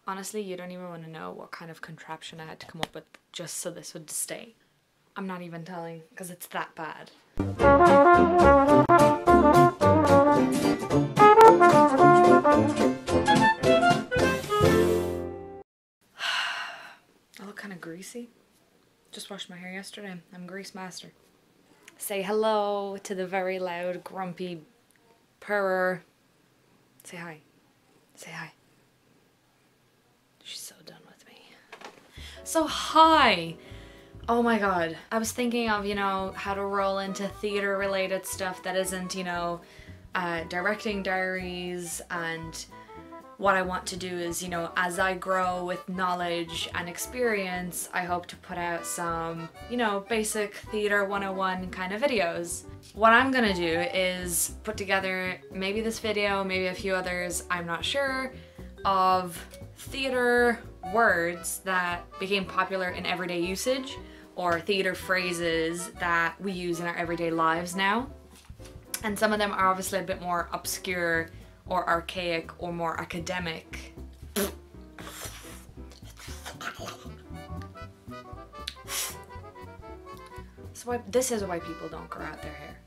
Honestly, you don't even want to know what kind of contraption I had to come up with just so this would stay. I'm not even telling, because it's that bad. I look kind of greasy. Just washed my hair yesterday. I'm a grease master. Say hello to the very loud, grumpy purrer. Say hi. Say hi. She's so done with me. So hi! Oh my god. I was thinking of, you know, how to roll into theater related stuff that isn't, you know, directing diaries, and what I want to do is, you know, as I grow with knowledge and experience, I hope to put out some, you know, basic theater 101 kind of videos. What I'm gonna do is put together maybe this video, maybe a few others, I'm not sure, of theater words that became popular in everyday usage, or theater phrases that we use in our everyday lives now. And some of them are obviously a bit more obscure or archaic or more academic. So this is why people don't grow out their hair.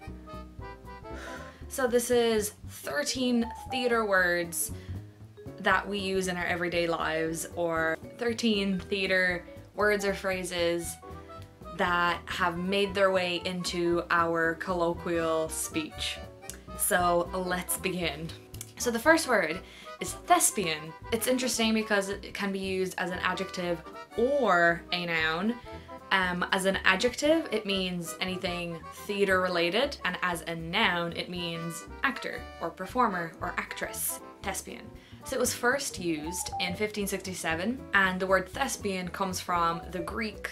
So this is 13 theater words that we use in our everyday lives, or 13 theater words or phrases that have made their way into our colloquial speech. So let's begin. So the first word is thespian. It's interesting because it can be used as an adjective or a noun. As an adjective, it means anything theater related, and as a noun, it means actor or performer or actress. Thespian. So it was first used in 1567, and the word thespian comes from the Greek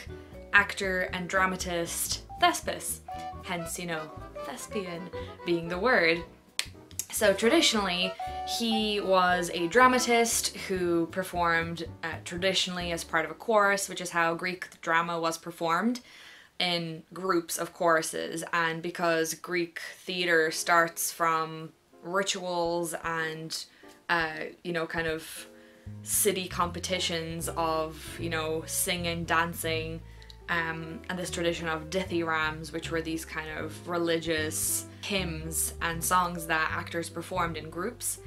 actor and dramatist Thespis. Hence, you know, thespian being the word. So traditionally, he was a dramatist who performed traditionally as part of a chorus, which is how Greek drama was performed, in groups of choruses. And because Greek theater starts from rituals and, you know, kind of city competitions of, you know, singing, dancing, and this tradition of dithyrambs, which were these kind of religious hymns and songs that actors performed in groups.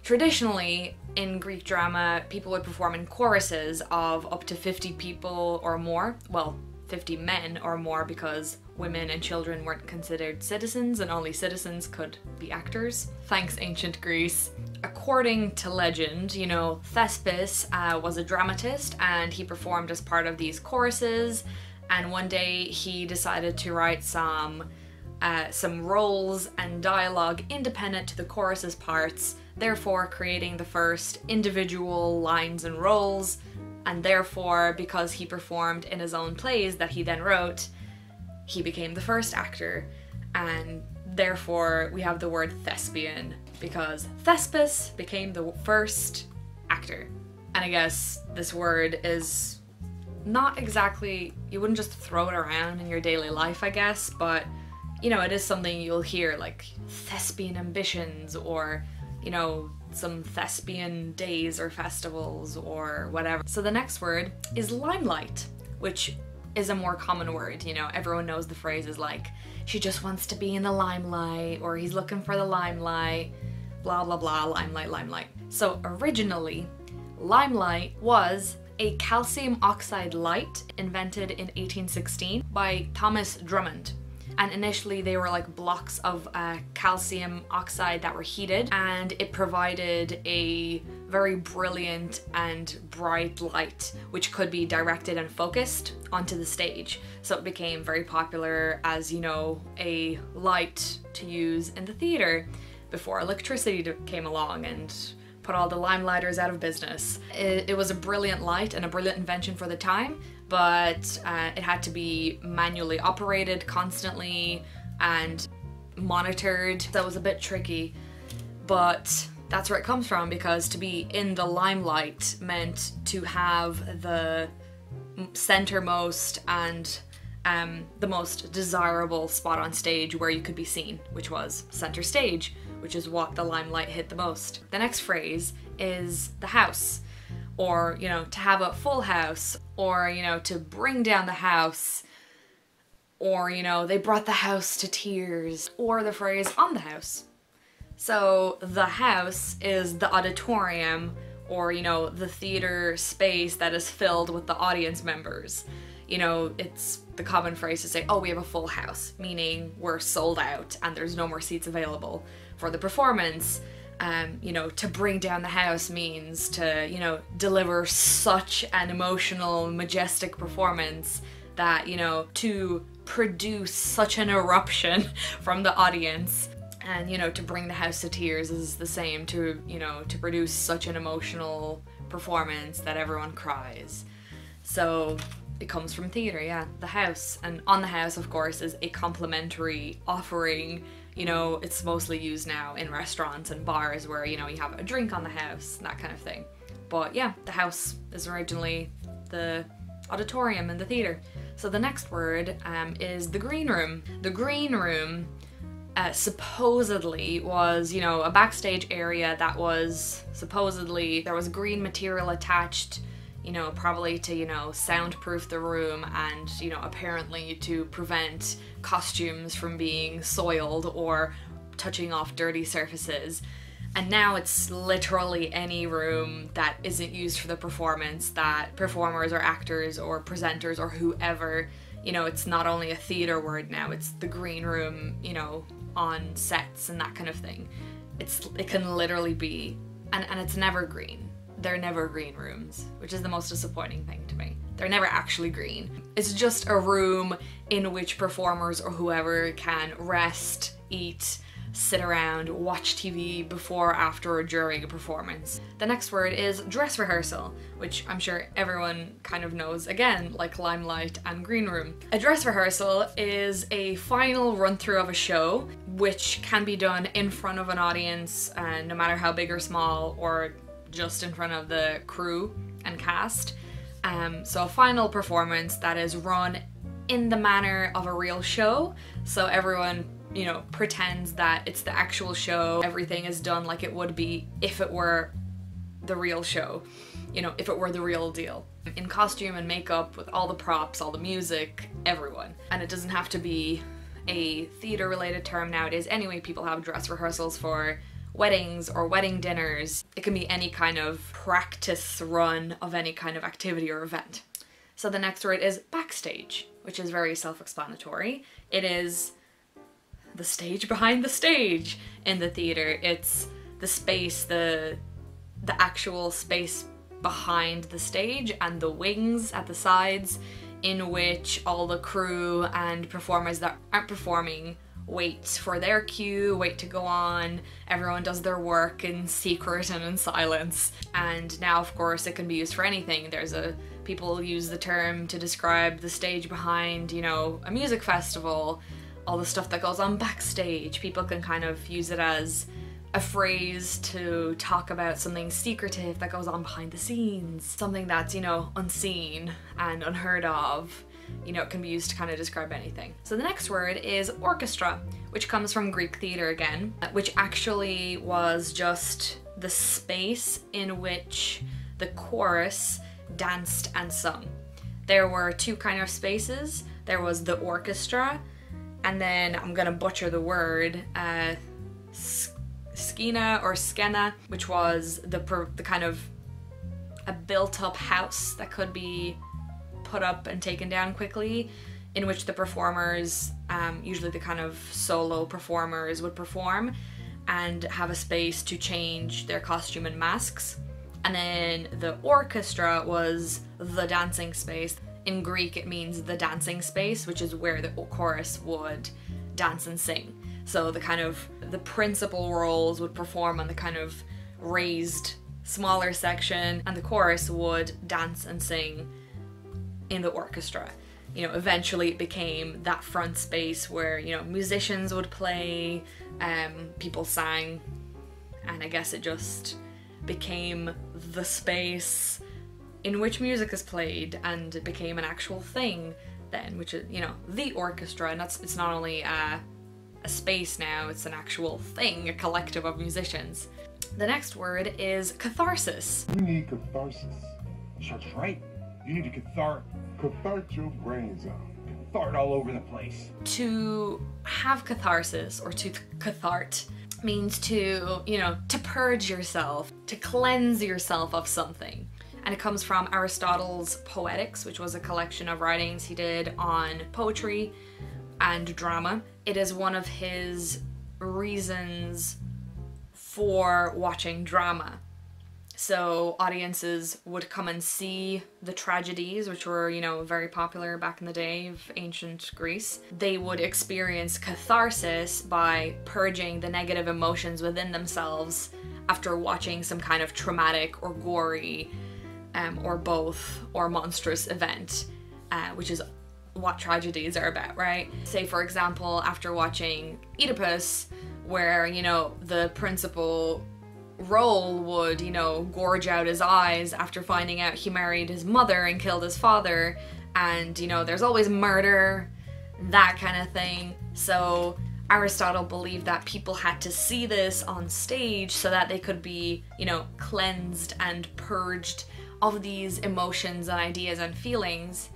Traditionally, in Greek drama, people would perform in choruses of up to 50 people or more. Well, 50 men or more, because women and children weren't considered citizens and only citizens could be actors. Thanks, ancient Greece. According to legend, you know, Thespis was a dramatist and he performed as part of these choruses, and one day he decided to write some roles and dialogue independent to the chorus's parts, therefore creating the first individual lines and roles, and therefore, because he performed in his own plays that he then wrote, he became the first actor, and therefore we have the word thespian, because Thespis became the first actor. And I guess this word is not exactly, you wouldn't just throw it around in your daily life, I guess, but you know, it is something you'll hear, like thespian ambitions, or, you know, some thespian days or festivals or whatever. So the next word is limelight, which is a more common word. You know, everyone knows the phrases like, she just wants to be in the limelight, or he's looking for the limelight, blah blah blah, limelight, limelight. So originally, limelight was a calcium oxide light invented in 1816 by Thomas Drummond. And initially they were like blocks of calcium oxide that were heated, and it provided a very brilliant and bright light which could be directed and focused onto the stage. So it became very popular as, you know, a light to use in the theater before electricity came along and put all the limelighters out of business. It was a brilliant light and a brilliant invention for the time, but it had to be manually operated constantly and monitored. That was a bit tricky, but that's where it comes from, because to be in the limelight meant to have the centermost and the most desirable spot on stage where you could be seen, which was center stage, which is what the limelight hit the most. The next phrase is the house, or, you know, to have a full house, or, you know, to bring down the house, or, you know, they brought the house to tears, or the phrase on the house. So the house is the auditorium, or, you know, the theater space that is filled with the audience members. You know, it's the common phrase to say, oh, we have a full house, meaning we're sold out and there's no more seats available for the performance. You know, to bring down the house means to, you know, deliver such an emotional, majestic performance that, you know, to produce such an eruption from the audience. And, you know, to bring the house to tears is the same, to, you know, to produce such an emotional performance that everyone cries. So it comes from theatre, yeah, the house. And on the house, of course, is a complimentary offering. You know, it's mostly used now in restaurants and bars where, you know, you have a drink on the house, that kind of thing. But yeah, the house is originally the auditorium in the theatre. So the next word is the green room. The green room supposedly was, you know, a backstage area that was supposedly, there was green material attached, you know, probably to, you know, soundproof the room and, you know, apparently to prevent costumes from being soiled or touching off dirty surfaces. And now it's literally any room that isn't used for the performance that performers or actors or presenters or whoever, you know, it's not only a theater word now, it's the green room, you know, on sets and that kind of thing. It can literally be, and it's never green. They're never green rooms, which is the most disappointing thing to me. They're never actually green. It's just a room in which performers or whoever can rest, eat, sit around, watch TV before, after, or during a performance. The next word is dress rehearsal, which I'm sure everyone kind of knows, again, like Limelight and Green Room. A dress rehearsal is a final run-through of a show, which can be done in front of an audience, no matter how big or small, or just in front of the crew and cast. So a final performance that is run in the manner of a real show, so everyone, you know, pretends that it's the actual show. Everything is done like it would be if it were the real show, you know, if it were the real deal. In costume and makeup, with all the props, all the music, everyone. And it doesn't have to be a theater related term nowadays. Anyway, people have dress rehearsals for weddings or wedding dinners. It can be any kind of practice run of any kind of activity or event. So the next word is backstage, which is very self-explanatory. It is the stage behind the stage in the theater. It's the space, the actual space behind the stage and the wings at the sides in which all the crew and performers that aren't performing wait for their cue, wait to go on. Everyone does their work in secret and in silence. And now, of course, it can be used for anything. People use the term to describe the stage behind, you know, a music festival, all the stuff that goes on backstage. People can kind of use it as a phrase to talk about something secretive that goes on behind the scenes, something that's, you know, unseen and unheard of. You know, it can be used to kind of describe anything. So the next word is orchestra, which comes from Greek theater again, which actually was just the space in which the chorus danced and sung. There were two kind of spaces. There was the orchestra, and then I'm gonna butcher the word, skena or skena, which was the kind of a built-up house that could be put up and taken down quickly, in which the performers, usually the kind of solo performers, would perform and have a space to change their costume and masks. And then the orchestra was the dancing space. In Greek it means the dancing space, which is where the chorus would dance and sing. So the principal roles would perform on the kind of raised smaller section, and the chorus would dance and sing in the orchestra. You know, eventually it became that front space where, you know, musicians would play, people sang, and I guess it just became the space in which music is played, and it became an actual thing then, which is, you know, the orchestra. And it's not only a space now, it's an actual thing, a collective of musicians. The next word is catharsis. You need catharsis. That's right. You need to cathart your brains out. Cathart all over the place. To have catharsis, or to cathart, means to, you know, to purge yourself, to cleanse yourself of something. And it comes from Aristotle's Poetics, which was a collection of writings he did on poetry and drama. It is one of his reasons for watching drama. So audiences would come and see the tragedies, which were, you know, very popular back in the day of ancient Greece. They would experience catharsis by purging the negative emotions within themselves after watching some kind of traumatic or gory or both or monstrous event, which is what tragedies are about, right? Say, for example, after watching Oedipus, where, you know, the principal role would, you know, gorge out his eyes after finding out he married his mother and killed his father, and, you know, there's always murder, that kind of thing. So Aristotle believed that people had to see this on stage so that they could be, you know, cleansed and purged of these emotions and ideas and feelings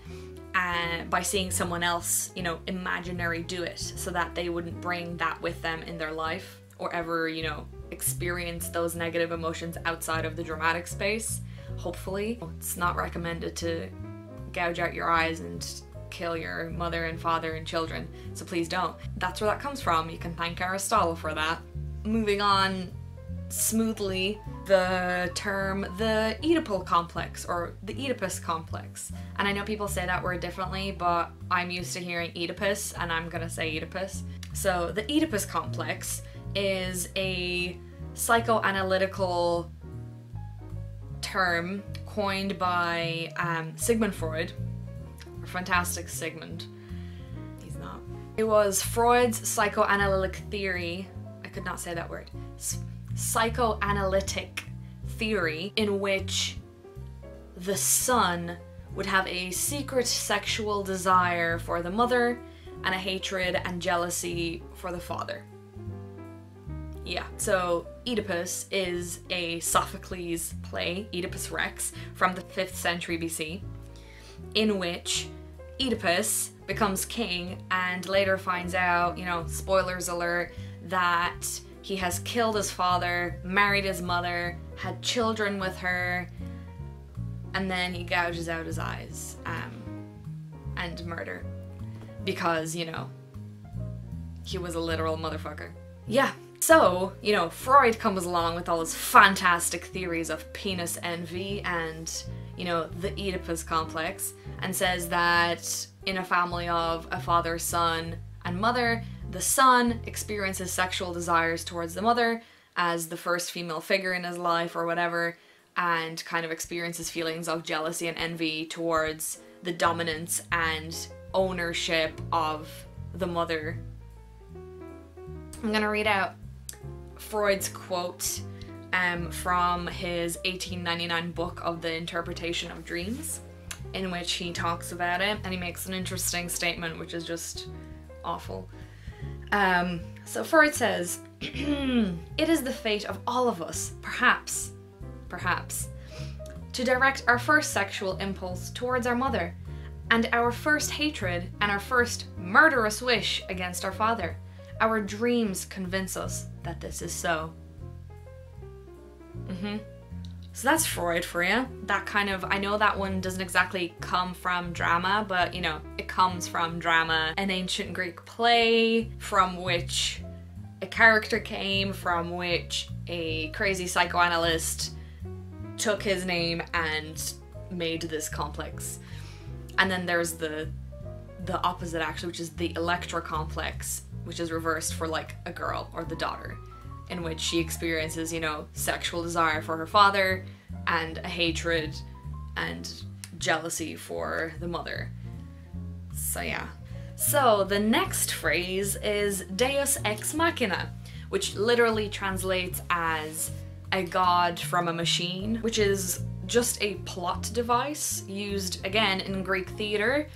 by seeing someone else, you know, imaginary do it, so that they wouldn't bring that with them in their life or ever, you know, experience those negative emotions outside of the dramatic space, hopefully. It's not recommended to gouge out your eyes and kill your mother and father and children, so please don't. That's where that comes from. You can thank Aristotle for that. Moving on smoothly, the term the Oedipal complex, or the Oedipus complex. And I know people say that word differently, but I'm used to hearing Oedipus and I'm gonna say Oedipus. So the Oedipus complex is a psychoanalytical term coined by Sigmund Freud, or fantastic Sigmund. He's not. It was Freud's psychoanalytic theory, I could not say that word, psychoanalytic theory, in which the son would have a secret sexual desire for the mother and a hatred and jealousy for the father. Yeah, so Oedipus is a Sophocles play, Oedipus Rex, from the 5th century BC, in which Oedipus becomes king and later finds out, you know, spoilers alert, that he has killed his father, married his mother, had children with her, and then he gouges out his eyes and murder. Because, you know, he was a literal motherfucker. Yeah. So, you know, Freud comes along with all his fantastic theories of penis envy and, you know, the Oedipus complex, and says that in a family of a father, son, and mother, the son experiences sexual desires towards the mother as the first female figure in his life or whatever, and kind of experiences feelings of jealousy and envy towards the dominance and ownership of the mother. I'm gonna read out Freud's quote from his 1899 book of The Interpretation of Dreams, in which he talks about it, and he makes an interesting statement which is just awful. So Freud says, "It is the fate of all of us, perhaps, to direct our first sexual impulse towards our mother, and our first hatred and our first murderous wish against our father. Our dreams convince us that this is so." So that's Freud for you. That kind of, I know that one doesn't exactly come from drama, but, you know, it comes from drama, an ancient Greek play from which a character came, from which a crazy psychoanalyst took his name and made this complex. And then there's the opposite, actually, which is the Electra complex, which is reversed for, like, a girl or the daughter, in which she experiences, you know, sexual desire for her father and a hatred and jealousy for the mother. So yeah. So the next phrase is Deus ex machina, which literally translates as a god from a machine, which is just a plot device used again in Greek theater,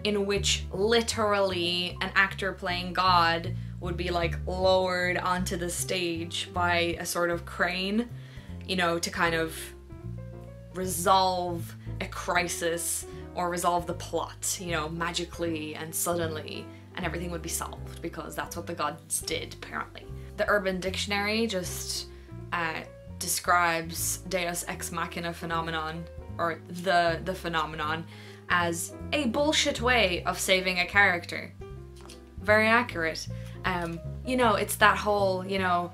in which literally an actor playing God would be like lowered onto the stage by a sort of crane, you know, to kind of resolve a crisis or resolve the plot, you know, magically and suddenly, and everything would be solved because that's what the gods did, apparently. The Urban Dictionary just describes Deus Ex Machina phenomenon, or the phenomenon, as a bullshit way of saving a character. Very accurate. You know, it's that whole, you know,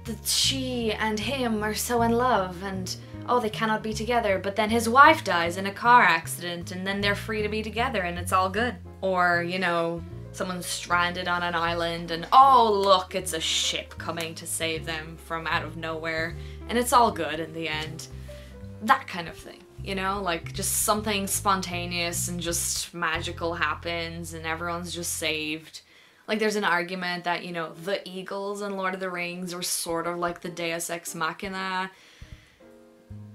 that she and him are so in love and oh, they cannot be together, but then his wife dies in a car accident and then they're free to be together and it's all good. Or, you know, someone's stranded on an island and oh look, it's a ship coming to save them from out of nowhere and it's all good in the end. That kind of thing, you know, like just something spontaneous and just magical happens and everyone's just saved. Like there's an argument that, you know, the eagles in Lord of the Rings were sort of like the Deus Ex Machina.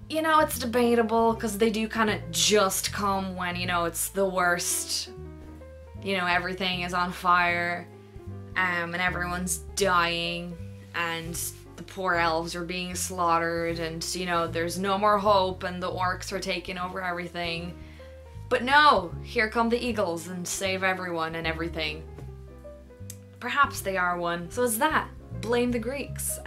You know, it's debatable because they do kind of just come when, you know, it's the worst. You know, everything is on fire and everyone's dying and the poor elves are being slaughtered and, you know, there's no more hope and the orcs are taking over everything. But no, here come the eagles and save everyone and everything. Perhaps they are one. So is that Blame the Greeks,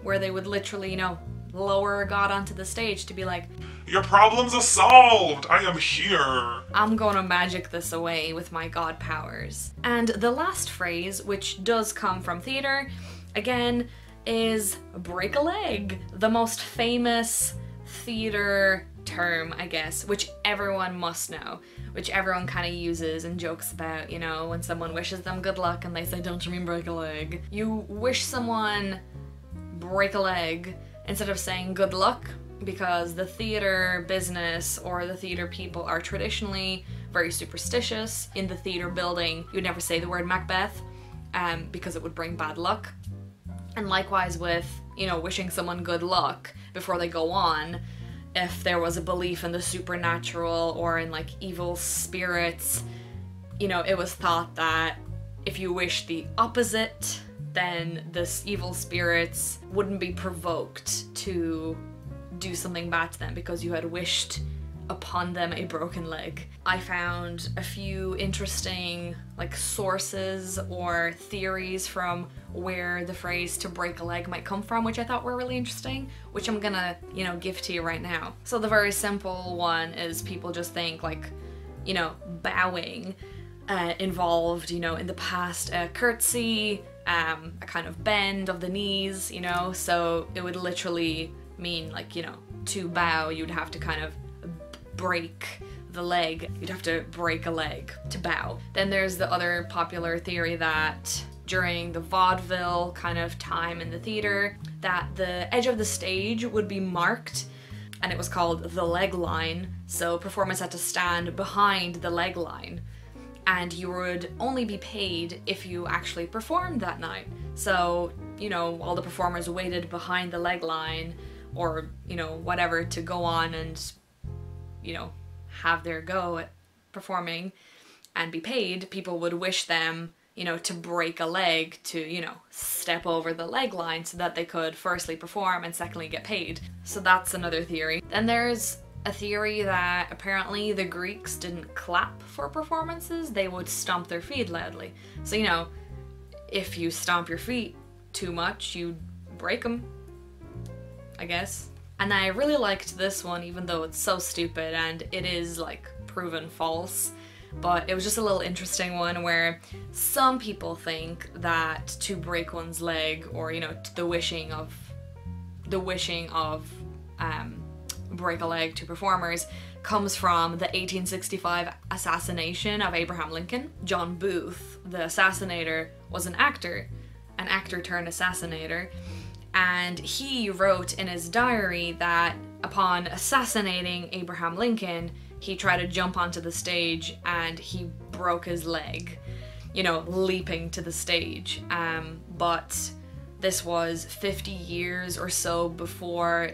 where they would literally, you know, lower a god onto the stage to be like, your problems are solved! I am here! I'm gonna magic this away with my god powers. And the last phrase, which does come from theatre, again, is break a leg. The most famous theatre term, I guess, which everyone must know, which everyone kind of uses and jokes about, you know, when someone wishes them good luck and they say, don't you mean break a leg? You wish someone break a leg instead of saying good luck, because the theatre business or the theatre people are traditionally very superstitious. In the theatre building, you would never say the word Macbeth because it would bring bad luck. And likewise with, you know, wishing someone good luck before they go on, if there was a belief in the supernatural or in like evil spirits, you know, it was thought that if you wish the opposite, then this evil spirits wouldn't be provoked to do something bad to them because you had wished upon them a broken leg. I found a few interesting like sources or theories from where the phrase to break a leg might come from, which I thought were really interesting, which I'm gonna, you know, give to you right now. So the very simple one is people just think like, you know, bowing involved, you know, in the past a curtsy, a kind of bend of the knees, you know, so it would literally mean like, you know, to bow you'd have to kind of break the leg. You'd have to break a leg to bow. Then there's the other popular theory that during the vaudeville kind of time in the theatre, that the edge of the stage would be marked and it was called the leg line, so performers had to stand behind the leg line and you would only be paid if you actually performed that night. So, you know, all the performers waited behind the leg line or, you know, whatever to go on and, you know, have their go at performing and be paid. People would wish them, you know, to break a leg, to, you know, step over the leg line so that they could firstly perform and secondly get paid. So that's another theory. Then there's a theory that apparently the Greeks didn't clap for performances, they would stomp their feet loudly. So, you know, if you stomp your feet too much, you'd break them, I guess. And I really liked this one, even though it's so stupid and it is like proven false, but it was just a little interesting one where some people think that to break one's leg, or, you know, the wishing of break a leg to performers comes from the 1865 assassination of Abraham Lincoln. John Booth, the assassinator, was an actor turned assassinator, and he wrote in his diary that upon assassinating Abraham Lincoln, he tried to jump onto the stage and he broke his leg, you know, leaping to the stage. But this was 50 years or so before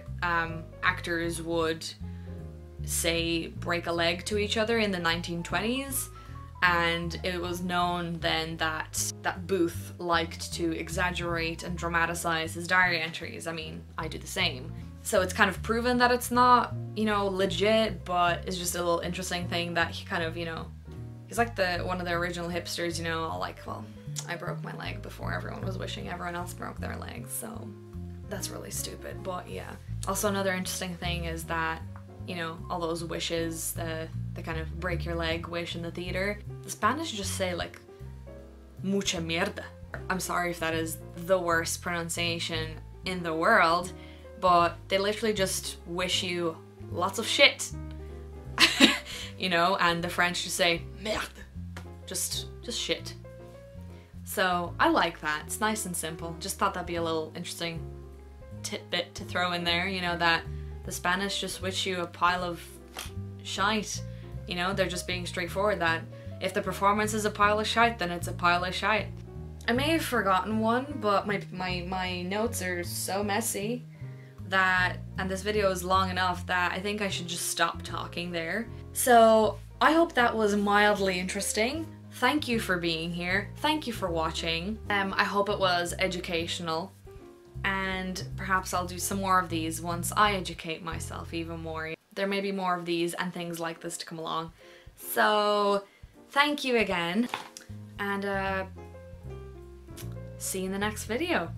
actors would say break a leg to each other in the 1920s. And it was known then that Booth liked to exaggerate and dramatize his diary entries. I mean, I do the same. So it's kind of proven that it's not, you know, legit, but it's just a little interesting thing that he kind of, you know, he's like one of the original hipsters, you know, all like, well, I broke my leg before everyone was wishing everyone else broke their legs, so that's really stupid, but yeah. Also, another interesting thing is that, you know, all those wishes, the kind of break your leg wish in the theater, the Spanish just say like mucha mierda. I'm sorry if that is the worst pronunciation in the world, but they literally just wish you lots of shit. You know, and the French just say merde. Just shit. So I like that. It's nice and simple. Just thought that'd be a little interesting tidbit to throw in there, you know, that the Spanish just wish you a pile of shite. You know, they're just being straightforward that if the performance is a pile of shite, then it's a pile of shite. I may have forgotten one, but my notes are so messy that, and this video is long enough that I think I should just stop talking there. So I hope that was mildly interesting. Thank you for being here. Thank you for watching. I hope it was educational, and perhaps I'll do some more of these once I educate myself even more. There may be more of these and things like this to come along. So thank you again, and see you in the next video.